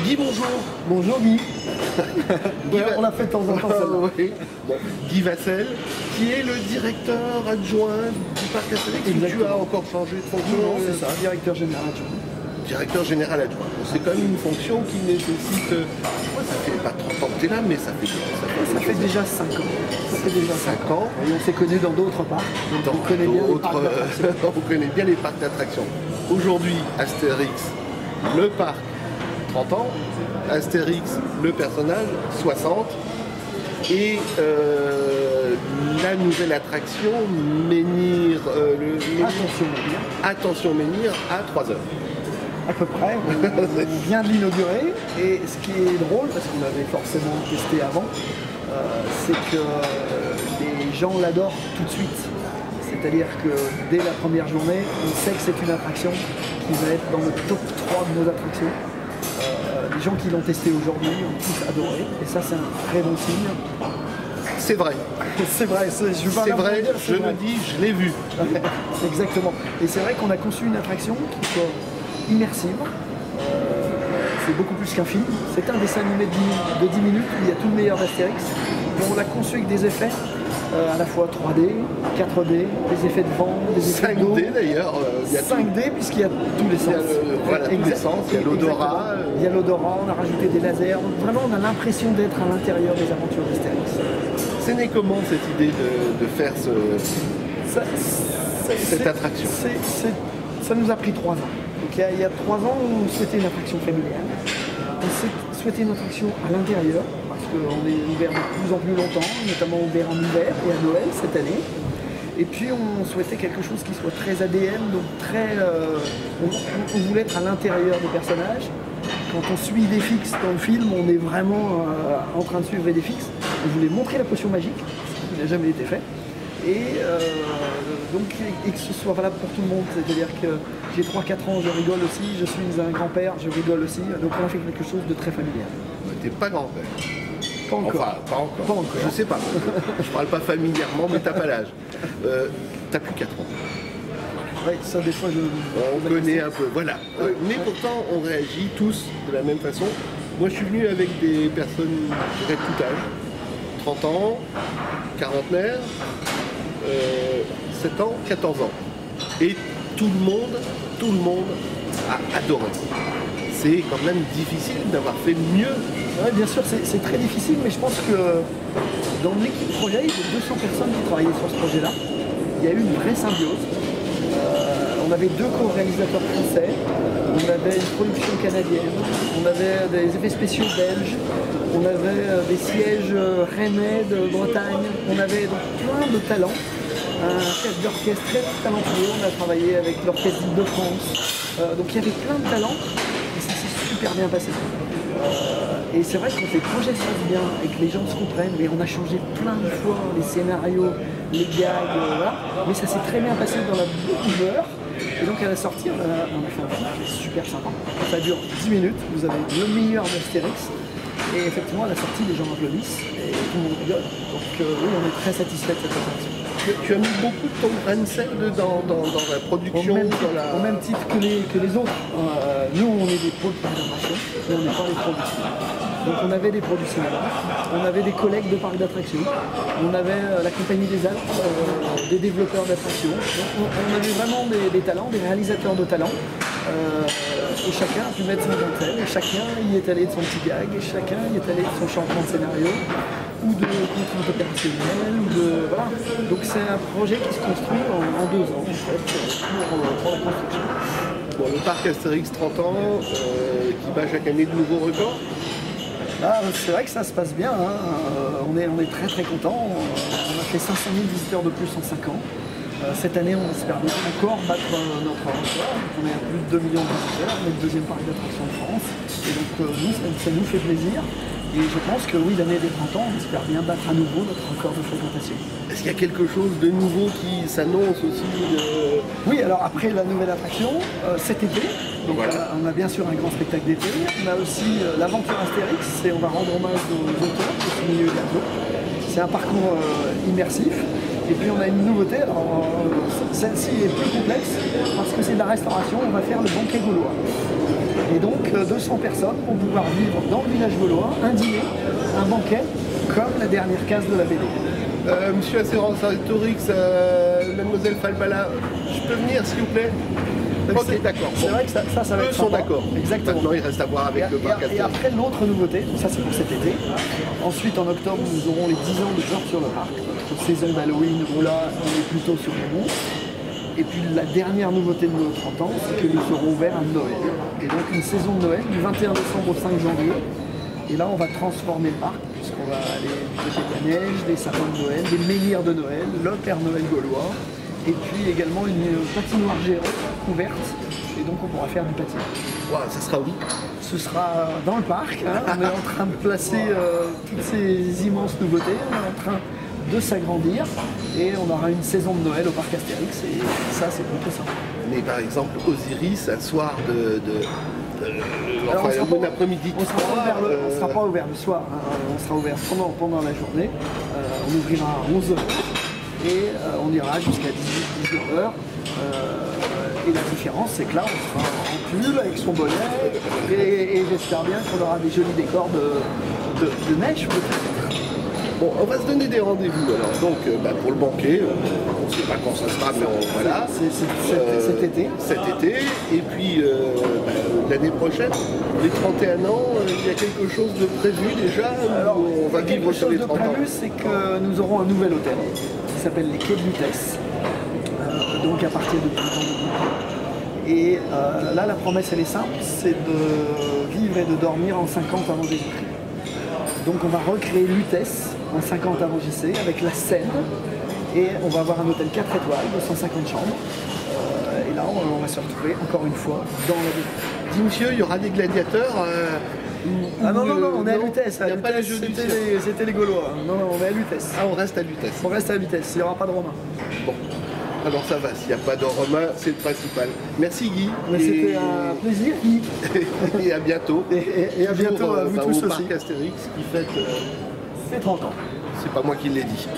Guy, bonjour. Bonjour Guy. Guy On l'a fait de temps en temps. oui. Bon, Guy Vassel, qui est le directeur adjoint du parc Astérix. Tu as encore changé de fonction. Non, c'est ça, directeur général adjoint. Directeur général adjoint. C'est quand même une fonction qui nécessite. Ça fait pas 30 ans que tu es là, mais ça fait déjà 5 ans. Ça fait déjà 5 ans. Et on s'est connus dans d'autres parcs. Donc on connaît bien les parcs d'attractions. On connaît bien les parcs d'attractions. Aujourd'hui, Astérix, le parc, 30 ans. Astérix, le personnage, 60. Et la nouvelle attraction, Menhir, Attention Menhir, à 3 heures. À peu près, on vient de l'inaugurer et ce qui est drôle, parce qu'on l'avait forcément testé avant, c'est que les gens l'adorent tout de suite. C'est-à-dire que dès la première journée, on sait que c'est une attraction qui va être dans le top 3 de nos attractions. Les gens qui l'ont testé aujourd'hui ont tous adoré et ça c'est un très bon signe. C'est vrai. C'est vrai, je me dis, je l'ai vu. Exactement. Et c'est vrai qu'on a conçu une attraction qui soit immersive. C'est beaucoup plus qu'un film. C'est un dessin animé de 10 minutes où il y a tout le meilleur d'Astérix. On l'a conçu avec des effets à la fois 3D, 4D, des effets de vent, des effets d'eau. 5D d'ailleurs. 5D puisqu'il y a tous les sens. Tous les sens, il y a l'odorat. Il y a l'odorat, on a rajouté des lasers. Donc vraiment on a l'impression d'être à l'intérieur des aventures d'Astérix. C'est né comment cette idée de faire cette attraction? Ça nous a pris 3 ans. Donc, il y a 3 ans, on souhaitait une attraction familiale. On souhaitait une attraction à l'intérieur, parce qu'on est ouvert de plus en plus longtemps, notamment ouvert en hiver et à Noël cette année. Et puis on souhaitait quelque chose qui soit très ADN, donc on voulait être à l'intérieur des personnages. Quand on suit des fixes dans le film, on est vraiment en train de suivre des fixes. On voulait montrer la potion magique, ce qui n'a jamais été fait. Et que ce soit valable pour tout le monde, c'est-à-dire que j'ai 3-4 ans, je rigole aussi, je suis un grand-père, je rigole aussi, donc on a fait quelque chose de très familial. T'es pas grand-père? Pas encore. Enfin, pas encore. Je sais pas. Je parle pas familièrement, mais t'as pas l'âge. T'as plus 4 ans. Oui, ça des fois on connaît un peu, voilà. Mais pourtant, on réagit tous de la même façon. Moi, je suis venu avec des personnes, je dirais, de tout âge. 30 ans, quarantenaire, 7 ans, 14 ans. Et tout le monde a adoré. C'est quand même difficile d'avoir fait mieux. Oui, bien sûr, c'est très difficile, mais je pense que dans l'équipe projet, il y a 200 personnes qui travaillaient sur ce projet-là. Il y a eu une vraie symbiose. On avait 2 co-réalisateurs français, on avait une production canadienne, on avait des effets spéciaux belges, on avait des sièges rennais de Bretagne, on avait donc plein de talents. Un chef d'orchestre très talentueux, on a travaillé avec l'orchestre d'Île-de-France, donc il y avait plein de talents et ça s'est super bien passé. Et c'est vrai que quand les projets se passent bien et que les gens se comprennent, mais on a changé plein de fois les scénarios, les gags, voilà. Mais ça s'est très bien passé dans la boucle d'heure. Et donc à la sortie, on a fait un film qui est super sympa. Ça dure 10 minutes, vous avez le meilleur d'Astérix. Et effectivement, à la sortie, les gens applaudissent et tout le monde rigole. Donc oui, on est très satisfait de cette attraction. Tu as mis beaucoup de ton grain de sel dans la production, au même titre que les autres. Nous, on est des pros de parcs d'attractions, mais on n'est pas les pros du cinéma. Donc on avait des pros du cinéma, on avait des collègues de parcs d'attractions, on avait la Compagnie des Alpes, des développeurs d'attractions. On avait vraiment des talents, des réalisateurs de talent. Et chacun a pu mettre son grain de sel, et chacun y est allé de son petit gag, et chacun y est allé de son changement de scénario, ou de contraintes opérationnelles, voilà. Donc c'est un projet qui se construit en 2 ans, en fait, pour la construction. Bon, le parc Astérix 30 ans, qui bat chaque année de nouveaux records. C'est vrai que ça se passe bien, hein. On est très très contents. On a fait 500 000 visiteurs de plus en 5 ans. Cette année, on espère encore battre notre record. On est à plus de 2 millions de visiteurs, on est le 2e parc d'attractions de France. Et donc nous, ça nous fait plaisir. Et je pense que oui, l'année des 30 ans, on espère bien battre à nouveau notre record de fréquentation. Est-ce qu'il y a quelque chose de nouveau qui s'annonce aussi Oui, alors après la nouvelle attraction, cet été, donc voilà. On a bien sûr un grand spectacle d'été, on a aussi l'aventure Astérix, on va rendre hommage aux auteurs qui sont milieu de la zone. C'est un parcours immersif. Et puis on a une nouveauté, alors celle-ci est plus complexe parce que c'est de la restauration, on va faire le banquet gaulois. Et donc 200 personnes vont pouvoir vivre dans le village gaulois, un dîner, un banquet, comme la dernière case de la BD. Monsieur Astorix, mademoiselle Falbala, je peux venir s'il vous plaît? Ok, d'accord. C'est vrai que ça va Eux être sont sympa. d'accord. Exactement. Maintenant, il reste à voir avec le parc Et Astérix. après, l'autre nouveauté, ça c'est pour cet été. Ensuite, en octobre, nous aurons les 10 ans de Georges sur le parc. Notre saison d'Halloween, où là, on est plutôt sur les monstres. Et puis la dernière nouveauté de nos 30 ans, c'est que nous serons ouverts à Noël. Et donc une saison de Noël du 21 décembre au 5 janvier. Et là, on va transformer le parc, puisqu'on va aller du côté de la neige, des sapins de Noël, des menhirs de Noël, le Père Noël gaulois, et puis également une patinoire géante ouverte. Et donc on pourra faire du patinage. Wow, ça sera où? Ce sera dans le parc, hein. On est en train de placer toutes ces immenses nouveautés, on est en train de s'agrandir et on aura une saison de Noël au parc Astérix et ça c'est plutôt sympa. Mais par exemple, Osiris, un soir Alors, enfin, un après-midi on ne sera pas ouvert le soir, hein. On sera ouvert pendant la journée, on ouvrira à 11h et on ira jusqu'à 18h. Et la différence, c'est que là, on sera en pull avec son bonnet et j'espère bien qu'on aura des jolis décors de neige peut-être. Bon, on va se donner des rendez-vous alors. Donc, pour le banquet, on ne sait pas quand ça sera, mais voilà. C'est cet été. Cet été. Et puis, l'année prochaine, les 31 ans, il y a quelque chose de prévu déjà. Alors, on va vivre sur les 30 ans. quelque chose de prévu, c'est que nous aurons un nouvel hôtel qui s'appelle les Quais de Lutèce. Donc à partir de printemps 2020. Et là, la promesse, elle est simple, c'est de vivre et de dormir en 50 avant Jésus-Christ. Donc on va recréer Lutèce en 50 avant JC avec la Seine. Et on va avoir un hôtel 4 étoiles de 150 chambres. Et là, on va se retrouver encore une fois dans la ville. Dis monsieur, il y aura des gladiateurs Ah non, on est à Lutèce. Il n'y a pas les jeux du cirque. C'était les Gaulois. Non, on est à Lutèce. Ah, on reste à Lutèce. On reste à Lutèce, il n'y aura pas de Romains. Bon. Alors ça va, s'il n'y a pas de Romain, c'est le principal. Merci Guy. Mais c'était un plaisir, Guy. Et à bientôt. Et à bientôt à vous tous au aussi. parc Astérix qui fête C'est 30 ans. c'est pas moi qui l'ai dit.